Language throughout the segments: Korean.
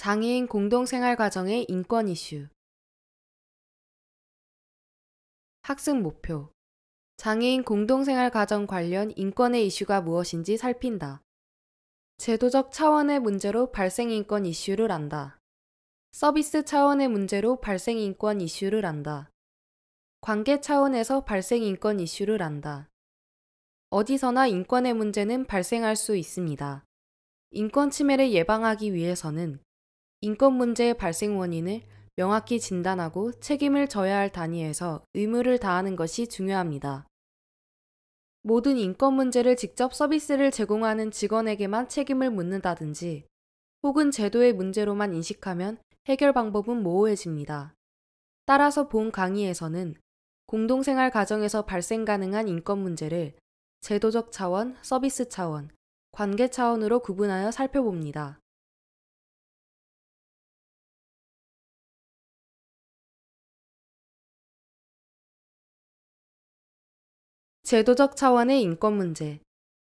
장애인 공동생활 가정의 인권 이슈. 학습 목표. 장애인 공동생활 가정 관련 인권의 이슈가 무엇인지 살핀다. 제도적 차원의 문제로 발생 인권 이슈를 안다. 서비스 차원의 문제로 발생 인권 이슈를 안다. 관계 차원에서 발생 인권 이슈를 안다. 어디서나 인권의 문제는 발생할 수 있습니다. 인권 침해를 예방하기 위해서는 인권 문제의 발생 원인을 명확히 진단하고 책임을 져야 할 단위에서 의무를 다하는 것이 중요합니다. 모든 인권 문제를 직접 서비스를 제공하는 직원에게만 책임을 묻는다든지 혹은 제도의 문제로만 인식하면 해결 방법은 모호해집니다. 따라서 본 강의에서는 공동생활 가정에서 발생 가능한 인권 문제를 제도적 차원, 서비스 차원, 관계 차원으로 구분하여 살펴봅니다. 제도적 차원의 인권 문제.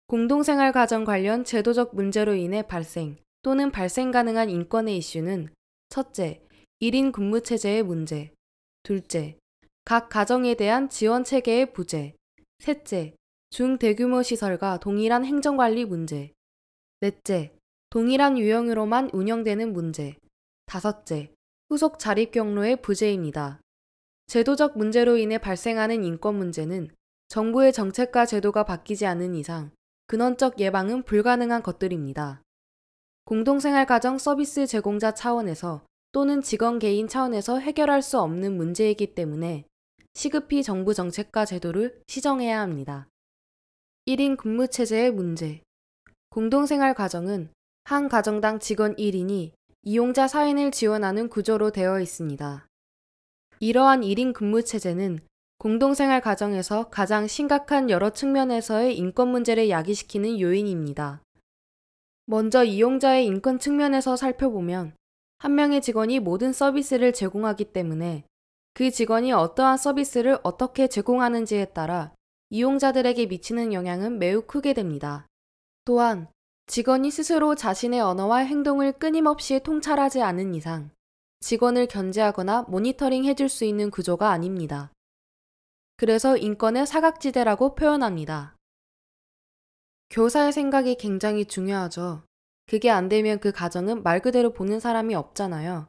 공동생활 가정 관련 제도적 문제로 인해 발생 또는 발생 가능한 인권의 이슈는 첫째, 1인 근무 체제의 문제. 둘째, 각 가정에 대한 지원 체계의 부재. 셋째, 중대규모 시설과 동일한 행정관리 문제. 넷째, 동일한 유형으로만 운영되는 문제. 다섯째, 후속 자립 경로의 부재입니다. 제도적 문제로 인해 발생하는 인권 문제는 정부의 정책과 제도가 바뀌지 않는 이상 근원적 예방은 불가능한 것들입니다. 공동생활 가정 서비스 제공자 차원에서 또는 직원 개인 차원에서 해결할 수 없는 문제이기 때문에 시급히 정부 정책과 제도를 시정해야 합니다. 1인 근무 체제의 문제. 공동생활 가정은 한 가정당 직원 1인이 이용자 4인을 지원하는 구조로 되어 있습니다. 이러한 1인 근무 체제는 공동생활 가정에서 가장 심각한 여러 측면에서의 인권 문제를 야기시키는 요인입니다. 먼저 이용자의 인권 측면에서 살펴보면 한 명의 직원이 모든 서비스를 제공하기 때문에 그 직원이 어떠한 서비스를 어떻게 제공하는지에 따라 이용자들에게 미치는 영향은 매우 크게 됩니다. 또한 직원이 스스로 자신의 언어와 행동을 끊임없이 통찰하지 않은 이상 직원을 견제하거나 모니터링 해줄 수 있는 구조가 아닙니다. 그래서 인권의 사각지대라고 표현합니다. 교사의 생각이 굉장히 중요하죠. 그게 안 되면 그 가정은 말 그대로 보는 사람이 없잖아요.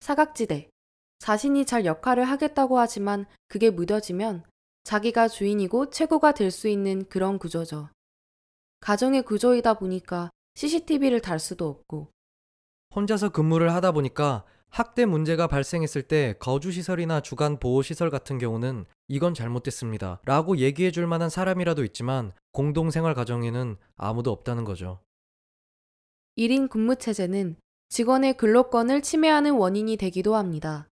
사각지대. 자신이 잘 역할을 하겠다고 하지만 그게 무뎌지면 자기가 주인이고 최고가 될 수 있는 그런 구조죠. 가정의 구조이다 보니까 CCTV를 달 수도 없고 혼자서 근무를 하다 보니까 학대 문제가 발생했을 때 거주시설이나 주간 보호시설 같은 경우는 이건 잘못됐습니다 라고 얘기해 줄 만한 사람이라도 있지만 공동생활 가정에는 아무도 없다는 거죠. 1인 근무체제는 직원의 근로권을 침해하는 원인이 되기도 합니다.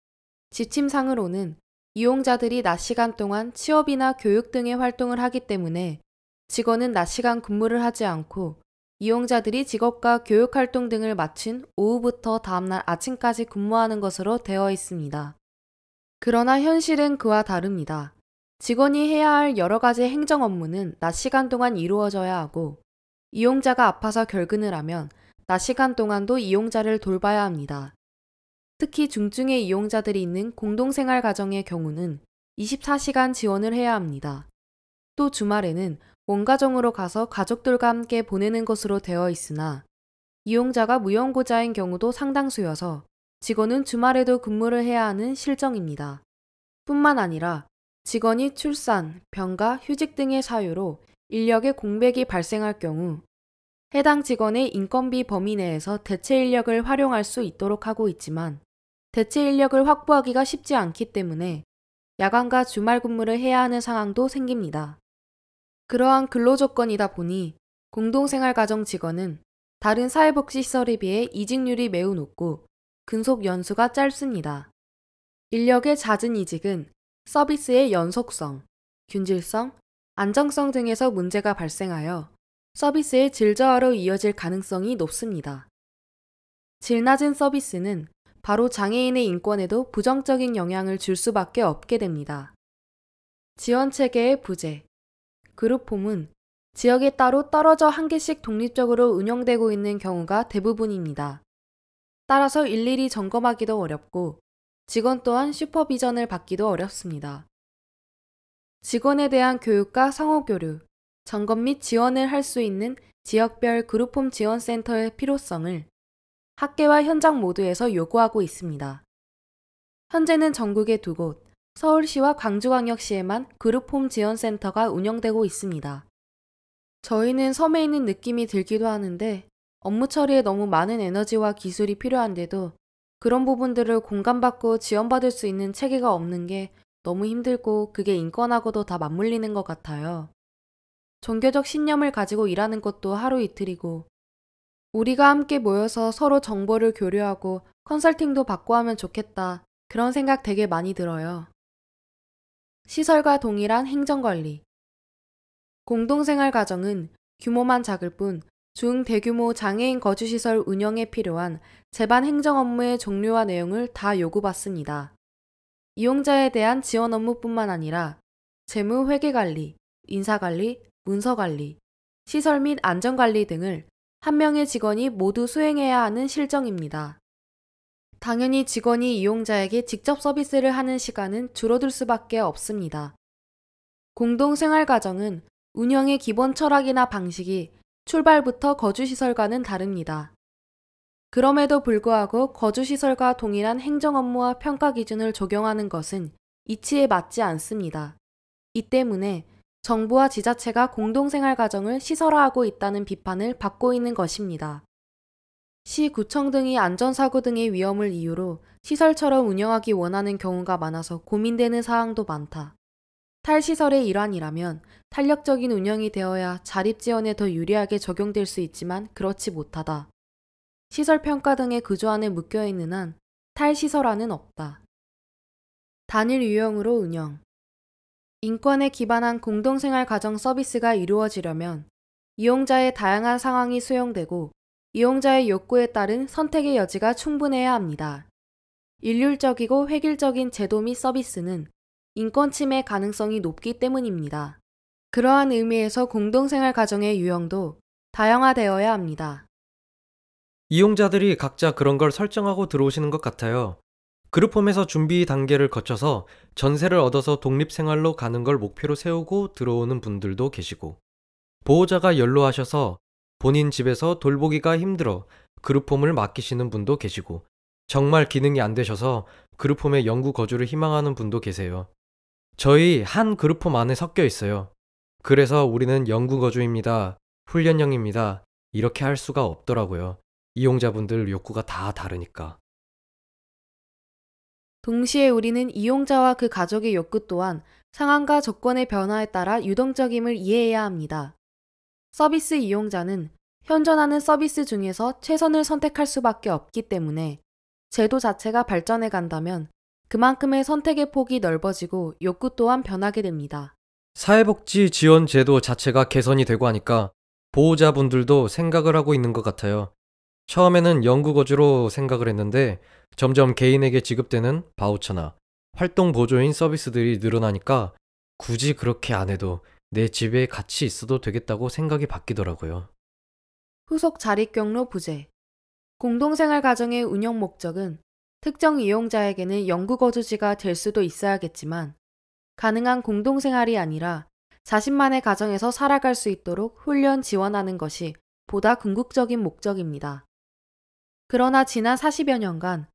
지침상으로는 이용자들이 낮 시간 동안 취업이나 교육 등의 활동을 하기 때문에 직원은 낮 시간 근무를 하지 않고 이용자들이 직업과 교육활동 등을 마친 오후부터 다음날 아침까지 근무하는 것으로 되어 있습니다. 그러나 현실은 그와 다릅니다. 직원이 해야 할 여러 가지 행정 업무는 낮 시간 동안 이루어져야 하고 이용자가 아파서 결근을 하면 낮 시간 동안도 이용자를 돌봐야 합니다. 특히 중증의 이용자들이 있는 공동생활 가정의 경우는 24시간 지원을 해야 합니다. 또 주말에는 원가정으로 가서 가족들과 함께 보내는 것으로 되어 있으나 이용자가 무연고자인 경우도 상당수여서 직원은 주말에도 근무를 해야 하는 실정입니다. 뿐만 아니라 직원이 출산, 병가, 휴직 등의 사유로 인력의 공백이 발생할 경우 해당 직원의 인건비 범위 내에서 대체 인력을 활용할 수 있도록 하고 있지만 대체 인력을 확보하기가 쉽지 않기 때문에 야간과 주말 근무를 해야 하는 상황도 생깁니다. 그러한 근로조건이다 보니 공동생활 가정 직원은 다른 사회복지시설에 비해 이직률이 매우 높고 근속 연수가 짧습니다. 인력의 잦은 이직은 서비스의 연속성, 균질성, 안정성 등에서 문제가 발생하여 서비스의 질 저하로 이어질 가능성이 높습니다. 질 낮은 서비스는 바로 장애인의 인권에도 부정적인 영향을 줄 수밖에 없게 됩니다. 지원체계의 부재. 그룹홈은 지역에 따로 떨어져 한 개씩 독립적으로 운영되고 있는 경우가 대부분입니다. 따라서 일일이 점검하기도 어렵고 직원 또한 슈퍼비전을 받기도 어렵습니다. 직원에 대한 교육과 상호교류, 점검 및 지원을 할 수 있는 지역별 그룹홈 지원센터의 필요성을 학계와 현장 모두에서 요구하고 있습니다. 현재는 전국에 2곳, 서울시와 광주광역시에만 그룹홈 지원센터가 운영되고 있습니다. 저희는 섬에 있는 느낌이 들기도 하는데 업무 처리에 너무 많은 에너지와 기술이 필요한데도 그런 부분들을 공감받고 지원받을 수 있는 체계가 없는 게 너무 힘들고 그게 인권하고도 다 맞물리는 것 같아요. 종교적 신념을 가지고 일하는 것도 하루 이틀이고 우리가 함께 모여서 서로 정보를 교류하고 컨설팅도 받고 하면 좋겠다. 그런 생각 되게 많이 들어요. 시설과 동일한 행정관리. 공동생활 가정은 규모만 작을 뿐 중, 대규모 장애인 거주시설 운영에 필요한 제반 행정 업무의 종류와 내용을 다 요구받습니다. 이용자에 대한 지원 업무뿐만 아니라 재무 회계관리, 인사관리, 문서관리, 시설 및 안전관리 등을 한 명의 직원이 모두 수행해야 하는 실정입니다. 당연히 직원이 이용자에게 직접 서비스를 하는 시간은 줄어들 수밖에 없습니다. 공동생활가정은 운영의 기본 철학이나 방식이 출발부터 거주시설과는 다릅니다. 그럼에도 불구하고 거주시설과 동일한 행정 업무와 평가 기준을 적용하는 것은 이치에 맞지 않습니다. 이 때문에 정부와 지자체가 공동생활가정을 시설화하고 있다는 비판을 받고 있는 것입니다. 시, 구청 등이 안전사고 등의 위험을 이유로 시설처럼 운영하기 원하는 경우가 많아서 고민되는 사항도 많다. 탈시설의 일환이라면 탄력적인 운영이 되어야 자립지원에 더 유리하게 적용될 수 있지만 그렇지 못하다. 시설평가 등의 구조안에 묶여있는 한 탈시설안은 없다. 단일 유형으로 운영. 인권에 기반한 공동생활 가정 서비스가 이루어지려면 이용자의 다양한 상황이 수용되고 이용자의 욕구에 따른 선택의 여지가 충분해야 합니다. 일률적이고 획일적인 제도 및 서비스는 인권 침해 가능성이 높기 때문입니다. 그러한 의미에서 공동생활 가정의 유형도 다양화되어야 합니다. 이용자들이 각자 그런 걸 설정하고 들어오시는 것 같아요. 그룹홈에서 준비 단계를 거쳐서 전세를 얻어서 독립생활로 가는 걸 목표로 세우고 들어오는 분들도 계시고, 보호자가 연로하셔서 본인 집에서 돌보기가 힘들어 그룹홈을 맡기시는 분도 계시고, 정말 기능이 안 되셔서 그룹홈에 영구 거주를 희망하는 분도 계세요. 저희 한 그룹홈 안에 섞여 있어요. 그래서 우리는 영구 거주입니다, 훈련형입니다, 이렇게 할 수가 없더라고요. 이용자분들 욕구가 다 다르니까. 동시에 우리는 이용자와 그 가족의 욕구 또한 상황과 조건의 변화에 따라 유동적임을 이해해야 합니다. 서비스 이용자는 현존하는 서비스 중에서 최선을 선택할 수밖에 없기 때문에 제도 자체가 발전해 간다면 그만큼의 선택의 폭이 넓어지고 욕구 또한 변하게 됩니다. 사회복지 지원 제도 자체가 개선이 되고 하니까 보호자분들도 생각을 하고 있는 것 같아요. 처음에는 영구 거주로 생각을 했는데 점점 개인에게 지급되는 바우처나 활동 보조인 서비스들이 늘어나니까 굳이 그렇게 안 해도 내 집에 같이 있어도 되겠다고 생각이 바뀌더라고요. 후속 자립 경로 부재. 공동생활 가정의 운영 목적은 특정 이용자에게는 영구 거주지가 될 수도 있어야겠지만 가능한 공동생활이 아니라 자신만의 가정에서 살아갈 수 있도록 훈련 지원하는 것이 보다 궁극적인 목적입니다. 그러나 지난 40여 년간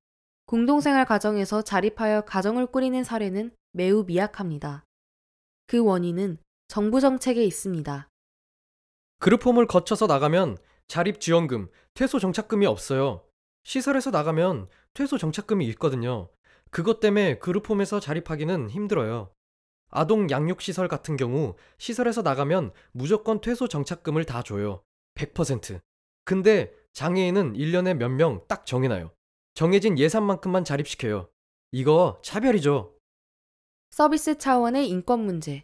공동생활 가정에서 자립하여 가정을 꾸리는 사례는 매우 미약합니다. 그 원인은 정부 정책에 있습니다. 그룹홈을 거쳐서 나가면 자립지원금, 퇴소정착금이 없어요. 시설에서 나가면 퇴소정착금이 있거든요. 그것 때문에 그룹홈에서 자립하기는 힘들어요. 아동 양육시설 같은 경우 시설에서 나가면 무조건 퇴소정착금을 다 줘요. 100%. 근데 장애인은 1년에 몇 명 딱 정해놔요. 정해진 예산만큼만 자립시켜요. 이거 차별이죠. 서비스 차원의 인권 문제.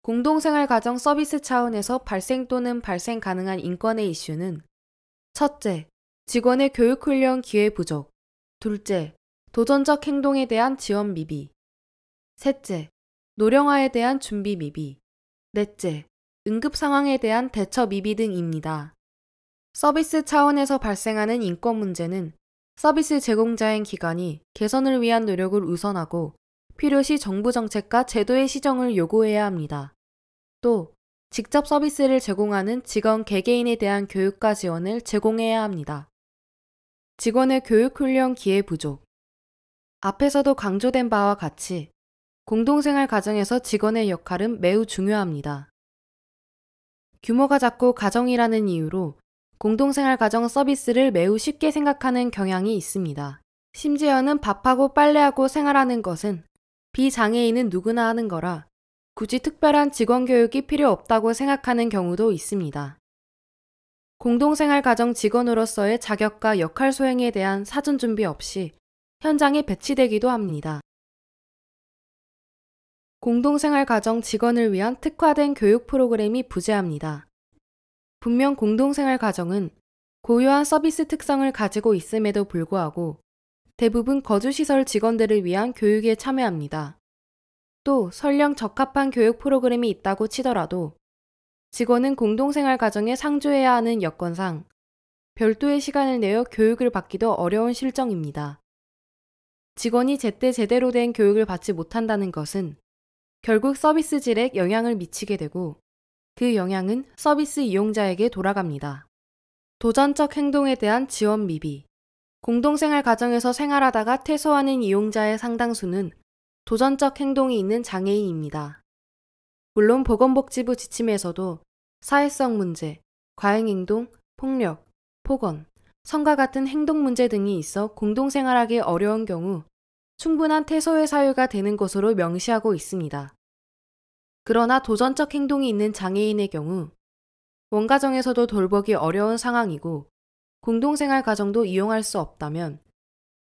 공동생활 가정 서비스 차원에서 발생 또는 발생 가능한 인권의 이슈는 첫째, 직원의 교육훈련 기회 부족. 둘째, 도전적 행동에 대한 지원 미비. 셋째, 노령화에 대한 준비 미비. 넷째, 응급 상황에 대한 대처 미비 등입니다. 서비스 차원에서 발생하는 인권 문제는 서비스 제공자인 기관이 개선을 위한 노력을 우선하고 필요시 정부 정책과 제도의 시정을 요구해야 합니다. 또 직접 서비스를 제공하는 직원 개개인에 대한 교육과 지원을 제공해야 합니다. 직원의 교육훈련 기회 부족. 앞에서도 강조된 바와 같이 공동생활 가정에서 직원의 역할은 매우 중요합니다. 규모가 작고 가정이라는 이유로 공동생활 가정 서비스를 매우 쉽게 생각하는 경향이 있습니다. 심지어는 밥하고 빨래하고 생활하는 것은 비장애인은 누구나 하는 거라 굳이 특별한 직원 교육이 필요 없다고 생각하는 경우도 있습니다. 공동생활 가정 직원으로서의 자격과 역할 수행에 대한 사전 준비 없이 현장에 배치되기도 합니다. 공동생활 가정 직원을 위한 특화된 교육 프로그램이 부재합니다. 분명 공동생활 가정은 고유한 서비스 특성을 가지고 있음에도 불구하고 대부분 거주시설 직원들을 위한 교육에 참여합니다. 또 설령 적합한 교육 프로그램이 있다고 치더라도 직원은 공동생활 가정에 상주해야 하는 여건상 별도의 시간을 내어 교육을 받기도 어려운 실정입니다. 직원이 제때 제대로 된 교육을 받지 못한다는 것은 결국 서비스 질에 영향을 미치게 되고 그 영향은 서비스 이용자에게 돌아갑니다. 도전적 행동에 대한 지원 미비. 공동생활 가정에서 생활하다가 퇴소하는 이용자의 상당수는 도전적 행동이 있는 장애인입니다. 물론 보건복지부 지침에서도 사회성 문제, 과잉행동, 폭력, 폭언, 성과 같은 행동 문제 등이 있어 공동생활하기 어려운 경우 충분한 퇴소의 사유가 되는 것으로 명시하고 있습니다. 그러나 도전적 행동이 있는 장애인의 경우 원가정에서도 돌보기 어려운 상황이고 공동생활 가정도 이용할 수 없다면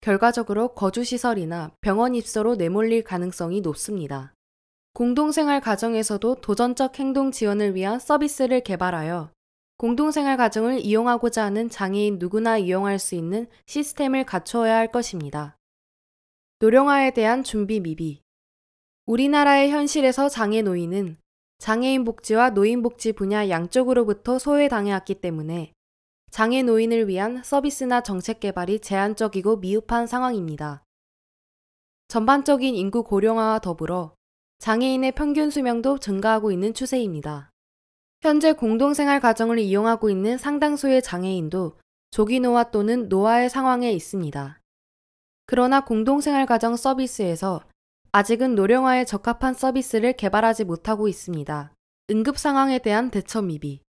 결과적으로 거주시설이나 병원 입소로 내몰릴 가능성이 높습니다. 공동생활 가정에서도 도전적 행동 지원을 위한 서비스를 개발하여 공동생활 가정을 이용하고자 하는 장애인 누구나 이용할 수 있는 시스템을 갖추어야 할 것입니다. 노령화에 대한 준비 미비. 우리나라의 현실에서 장애 노인은 장애인 복지와 노인 복지 분야 양쪽으로부터 소외당해왔기 때문에 장애 노인을 위한 서비스나 정책 개발이 제한적이고 미흡한 상황입니다. 전반적인 인구 고령화와 더불어 장애인의 평균 수명도 증가하고 있는 추세입니다. 현재 공동생활 가정을 이용하고 있는 상당수의 장애인도 조기 노화 또는 노화의 상황에 있습니다. 그러나 공동생활 가정 서비스에서 아직은 노령화에 적합한 서비스를 개발하지 못하고 있습니다. 응급 상황에 대한 대처 미비.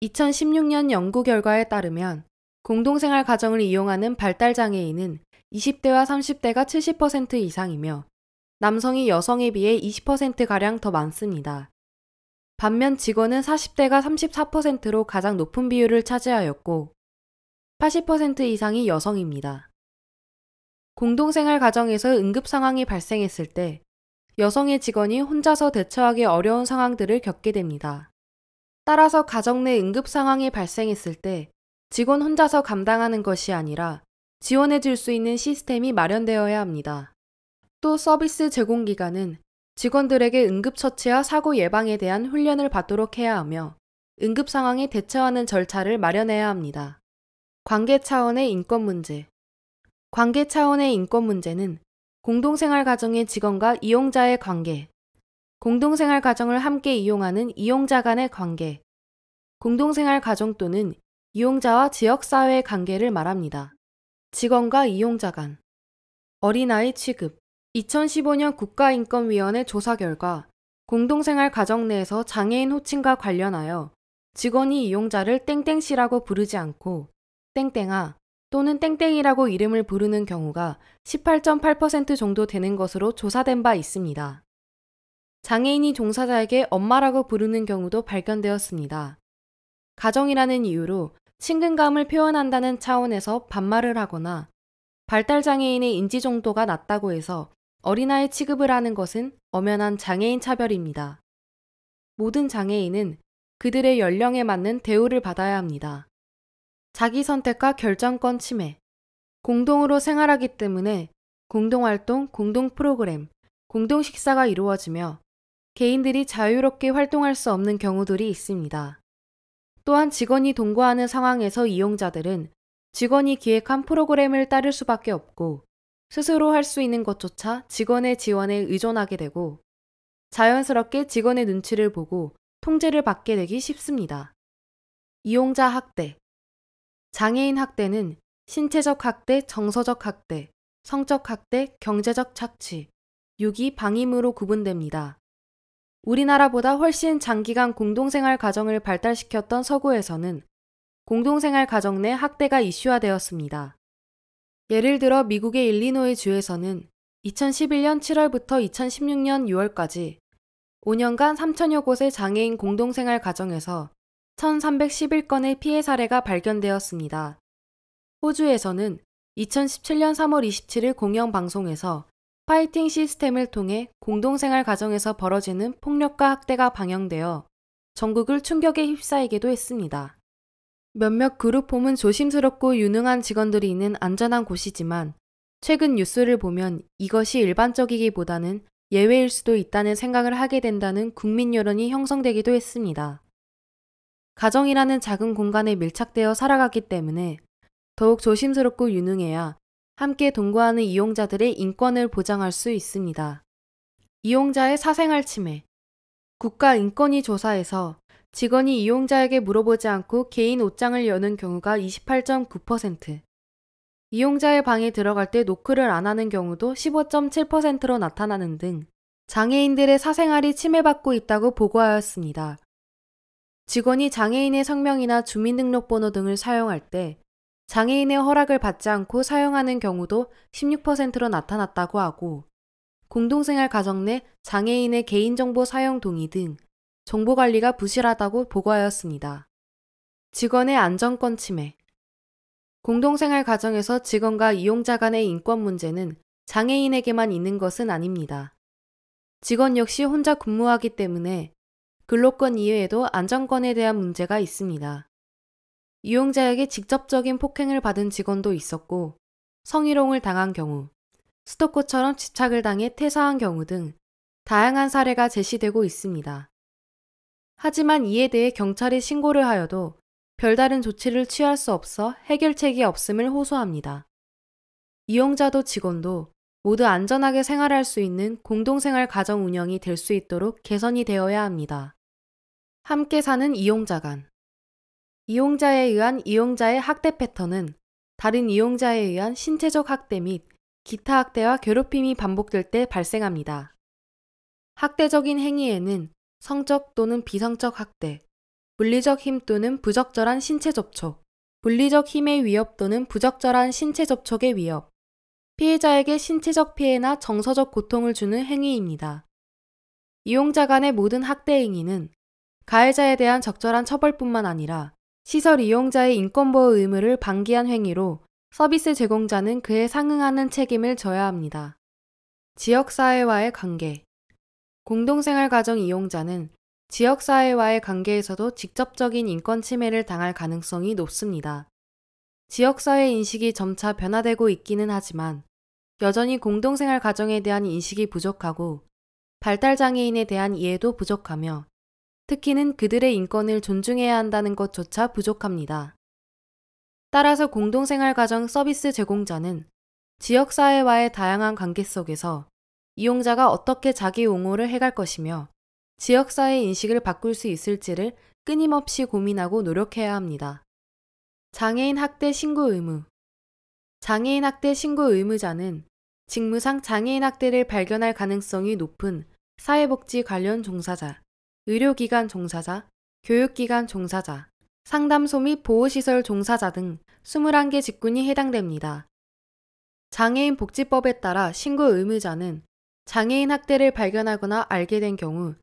2016년 연구 결과에 따르면 공동생활 가정을 이용하는 발달장애인은 20대와 30대가 70% 이상이며 남성이 여성에 비해 20%가량 더 많습니다. 반면 직원은 40대가 34%로 가장 높은 비율을 차지하였고 80% 이상이 여성입니다. 공동생활 가정에서 응급 상황이 발생했을 때 여성의 직원이 혼자서 대처하기 어려운 상황들을 겪게 됩니다. 따라서 가정 내 응급 상황이 발생했을 때 직원 혼자서 감당하는 것이 아니라 지원해 줄 수 있는 시스템이 마련되어야 합니다. 또 서비스 제공기관은 직원들에게 응급처치와 사고 예방에 대한 훈련을 받도록 해야 하며 응급 상황에 대처하는 절차를 마련해야 합니다. 관계 차원의 인권 문제. 관계 차원의 인권 문제는 공동생활 가정의 직원과 이용자의 관계, 공동생활 가정을 함께 이용하는 이용자 간의 관계, 공동생활 가정 또는 이용자와 지역사회의 관계를 말합니다. 직원과 이용자 간. 어린아이 취급. 2015년 국가인권위원회 조사 결과 공동생활 가정 내에서 장애인 호칭과 관련하여 직원이 이용자를 땡땡씨라고 부르지 않고 땡땡아 또는 땡땡이라고 이름을 부르는 경우가 18.8% 정도 되는 것으로 조사된 바 있습니다. 장애인이 종사자에게 엄마라고 부르는 경우도 발견되었습니다. 가정이라는 이유로 친근감을 표현한다는 차원에서 반말을 하거나 발달장애인의 인지 정도가 낮다고 해서 어린아이 취급을 하는 것은 엄연한 장애인 차별입니다. 모든 장애인은 그들의 연령에 맞는 대우를 받아야 합니다. 자기 선택과 결정권 침해. 공동으로 생활하기 때문에 공동활동, 공동프로그램, 공동식사가 이루어지며 개인들이 자유롭게 활동할 수 없는 경우들이 있습니다. 또한 직원이 동거하는 상황에서 이용자들은 직원이 기획한 프로그램을 따를 수밖에 없고 스스로 할 수 있는 것조차 직원의 지원에 의존하게 되고 자연스럽게 직원의 눈치를 보고 통제를 받게 되기 쉽습니다. 이용자 학대. 장애인 학대는 신체적 학대, 정서적 학대, 성적 학대, 경제적 착취, 유기, 방임으로 구분됩니다. 우리나라보다 훨씬 장기간 공동생활 가정을 발달시켰던 서구에서는 공동생활 가정 내 학대가 이슈화되었습니다. 예를 들어 미국의 일리노이 주에서는 2011년 7월부터 2016년 6월까지 5년간 3천여 곳의 장애인 공동생활 가정에서 1,311건의 피해 사례가 발견되었습니다. 호주에서는 2017년 3월 27일 공영방송에서 파이팅 시스템을 통해 공동생활 가정에서 벌어지는 폭력과 학대가 방영되어 전국을 충격에 휩싸이기도 했습니다. 몇몇 그룹홈은 조심스럽고 유능한 직원들이 있는 안전한 곳이지만 최근 뉴스를 보면 이것이 일반적이기보다는 예외일 수도 있다는 생각을 하게 된다는 국민 여론이 형성되기도 했습니다. 가정이라는 작은 공간에 밀착되어 살아가기 때문에 더욱 조심스럽고 유능해야 함께 동거하는 이용자들의 인권을 보장할 수 있습니다. 이용자의 사생활 침해. 국가인권위 조사에서 직원이 이용자에게 물어보지 않고 개인 옷장을 여는 경우가 28.9%, 이용자의 방에 들어갈 때 노크를 안 하는 경우도 15.7%로 나타나는 등 장애인들의 사생활이 침해받고 있다고 보고하였습니다. 직원이 장애인의 성명이나 주민등록번호 등을 사용할 때 장애인의 허락을 받지 않고 사용하는 경우도 16%로 나타났다고 하고 공동생활 가정 내 장애인의 개인정보 사용 동의 등 정보관리가 부실하다고 보고하였습니다. 직원의 안전권 침해. 공동생활 가정에서 직원과 이용자 간의 인권 문제는 장애인에게만 있는 것은 아닙니다. 직원 역시 혼자 근무하기 때문에 근로권 이외에도 안전권에 대한 문제가 있습니다. 이용자에게 직접적인 폭행을 받은 직원도 있었고 성희롱을 당한 경우, 스토커처럼 집착을 당해 퇴사한 경우 등 다양한 사례가 제시되고 있습니다. 하지만 이에 대해 경찰에 신고를 하여도 별다른 조치를 취할 수 없어 해결책이 없음을 호소합니다. 이용자도 직원도 모두 안전하게 생활할 수 있는 공동생활 가정 운영이 될 수 있도록 개선이 되어야 합니다. 함께 사는 이용자 간. 이용자에 의한 이용자의 학대 패턴은 다른 이용자에 의한 신체적 학대 및 기타 학대와 괴롭힘이 반복될 때 발생합니다. 학대적인 행위에는 성적 또는 비성적 학대, 물리적 힘 또는 부적절한 신체 접촉, 물리적 힘의 위협 또는 부적절한 신체 접촉의 위협, 피해자에게 신체적 피해나 정서적 고통을 주는 행위입니다. 이용자 간의 모든 학대 행위는 가해자에 대한 적절한 처벌뿐만 아니라 시설 이용자의 인권보호 의무를 방기한 행위로 서비스 제공자는 그에 상응하는 책임을 져야 합니다. 지역사회와의 관계. 공동생활 가정 이용자는 지역사회와의 관계에서도 직접적인 인권 침해를 당할 가능성이 높습니다. 지역사회 인식이 점차 변화되고 있기는 하지만 여전히 공동생활 가정에 대한 인식이 부족하고 발달장애인에 대한 이해도 부족하며 특히는 그들의 인권을 존중해야 한다는 것조차 부족합니다. 따라서 공동생활 가정 서비스 제공자는 지역사회와의 다양한 관계 속에서 이용자가 어떻게 자기 옹호를 해갈 것이며 지역사회 인식을 바꿀 수 있을지를 끊임없이 고민하고 노력해야 합니다. 장애인 학대 신고 의무. 장애인 학대 신고 의무자는 직무상 장애인 학대를 발견할 가능성이 높은 사회복지 관련 종사자, 의료기관 종사자, 교육기관 종사자, 상담소 및 보호시설 종사자 등 21개 직군이 해당됩니다. 장애인 복지법에 따라 신고 의무자는 장애인 학대를 발견하거나 알게 된 경우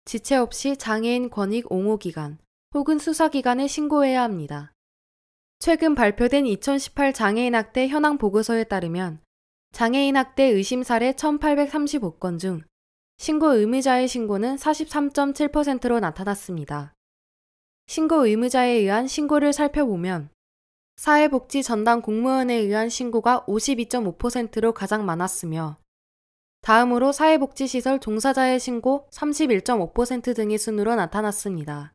지체 없이 장애인 권익 옹호기관 혹은 수사기관에 신고해야 합니다. 최근 발표된 2018 장애인 학대 현황 보고서에 따르면 장애인 학대 의심 사례 1,835건 중 신고 의무자의 신고는 43.7%로 나타났습니다. 신고 의무자에 의한 신고를 살펴보면 사회복지 전담 공무원에 의한 신고가 52.5%로 가장 많았으며 다음으로 사회복지시설 종사자의 신고 31.5% 등의 순으로 나타났습니다.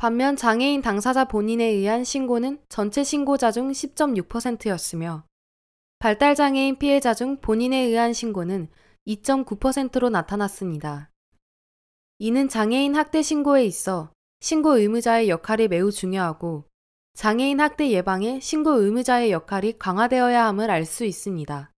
반면 장애인 당사자 본인에 의한 신고는 전체 신고자 중 10.6%였으며 발달장애인 피해자 중 본인에 의한 신고는 2.9%로 나타났습니다. 이는 장애인 학대 신고에 있어 신고 의무자의 역할이 매우 중요하고 장애인 학대 예방에 신고 의무자의 역할이 강화되어야 함을 알 수 있습니다.